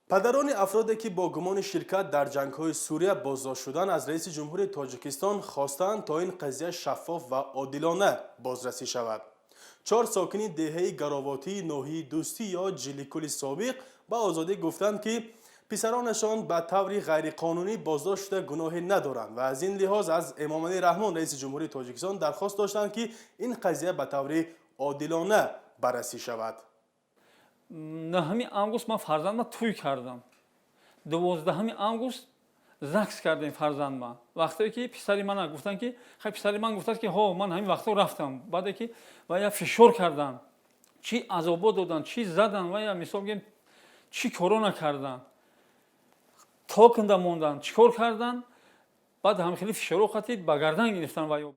падарони афроде ки бо гумони ширкат дар ҷангҳои Сурия боздошт шуданд аз раиси ҷумҳури Тоҷикистон хостанд то ин қазия шаффоф ва одилона бозрасӣ шавад. чор сокини деҳаи гаровотии ноҳияи Дӯстӣ ё ҷиликули собиқ ба озодӣ гуфтанд ки писаронашон ба таври ғайриқонунӣ боздошт шуда гуноҳе надоранд ва аз ин лиҳоз аз Эмомалӣ Раҳмон раиси ҷумҳури Тоҷикистон дархост доштанд ки ин қазия ба таври одилона баррасӣ шавад. 9 август ман фарзандма туй кардам. 12 август ЗАГС кардем фарзандма. Вақте ки писари ман гуфтанд ки хай писари ман гуфтаст ки ҳо ман ҳамин вақто рафтам. Баъде ки ва я фишор карданд. Чи азобо доданд, чи заданд ва я мисол гем чи коро накарданд. Токнда монданд, чикор карданд. Баъд ҳамхели фишоро хатид ба гардан гирифтанд ва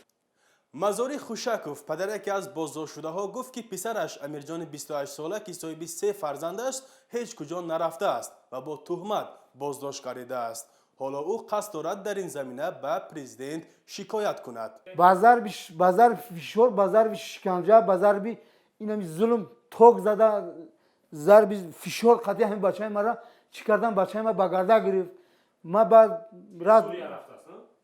Мазори Хушаков, падар яке аз боздоштшудаҳо, гуфт ки писараш Амирҷони 28 сола ки соҳиби 3 фарзанд аст, ҳеҷ куҷо нарафтааст ва бо туҳмат боздошт гардидааст. ҳоло ӯ қасд дорад дар ин замина ба президент шикоят кунад. ба зарби фишор, ба зарби шиканҷа, ба зарби инами зулм ток зада, зарби фишор қати ҳамин бачаи мара чӣ кардан, бачаи ма ба гарда гирифт. Ма ба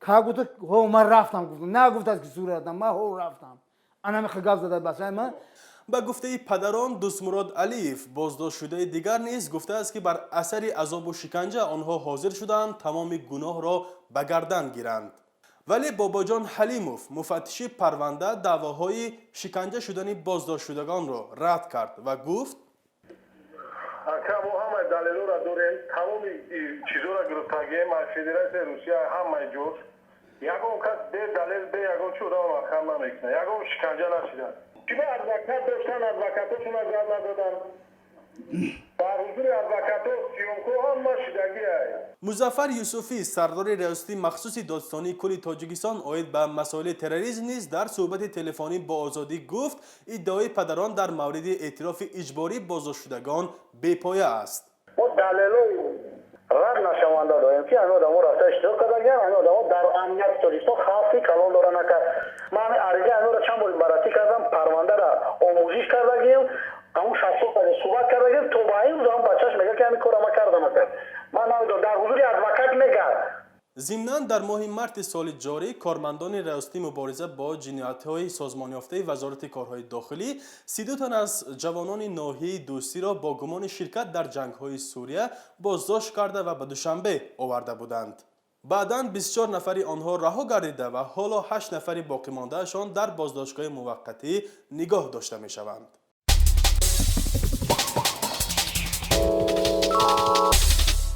гуфта ҳо ман рафтам, гуфтам на гуфтааст ки Сурия рафтам, ман ҳо рафтам. Анамиқа гап зада бачаи ман. ба гуфтаи падарон Дӯстмурод Алиев, боздоштшудаи дигар низ гуфтааст ки бар асари азобу шиканҷа онҳо ҳозир шуданд тамоми гуноҳро ба гардан гиранд. вале Бобоҷон Ҳалимов, муфаттиши парванда даъвоҳои шиканҷа шудани боздоштшудагонро рад кард ва гуфт: мо ҳамаи далелора дорем, тамоми чизора гирифтагием аз Федератсияи Русия ҳамаи ҷо. Ягон кас бе далел бе ягон чӣ одамро кам намекунад. Ягон шиканҷа нашидан. Чима адвокат доштан, адвокатошон азоб надоданд. Дар ҳузури адвокато сиёмко ҳама шудагиай. Музаффар Юсуфӣ, сардори риёсати махсуси додстонии кулли Тоҷикистон оид ба масоили терроризм низ дар суҳбати телефонӣ бо озодӣ гуфт, иддаои падарон дар мавриди эътирофи иҷборӣ боздоштшудагон бепоя аст. мо далелои рад нашаванда дорем ки ҳамин одамо рафта иштирок кардагиан, ҳамин одамо дар амнияти Тоҷикистон хавфи калон доранд. Ман ҳамин аризаи ҳаминро чанд бори баррасӣ кардам, парвандара омӯзиш кардагием, ҳамун шахсо каде суҳбат кардагием, то ба имрӯз ҳам бачаш мега ки ҳамин кора ма кардам. Ман намедонам дар ҳузури адвокат мегард. зимнан дар моҳи марти соли ҷорӣ кормандони риёсатии мубориза бо ҷиноятҳои созмонёфтаи вазорати корҳои дохилӣ 32 тан аз ҷавонони ноҳияи Дӯстиро бо гумони ширкат дар ҷангҳои Сурия боздошт карда ва ба Душанбе оварда буданд. баъдан 24 нафари онҳо раҳо гардида ва ҳоло 8 нафари боқимондаашон дар боздоштгоҳи муваққатӣ нигоҳ дошта мешаванд.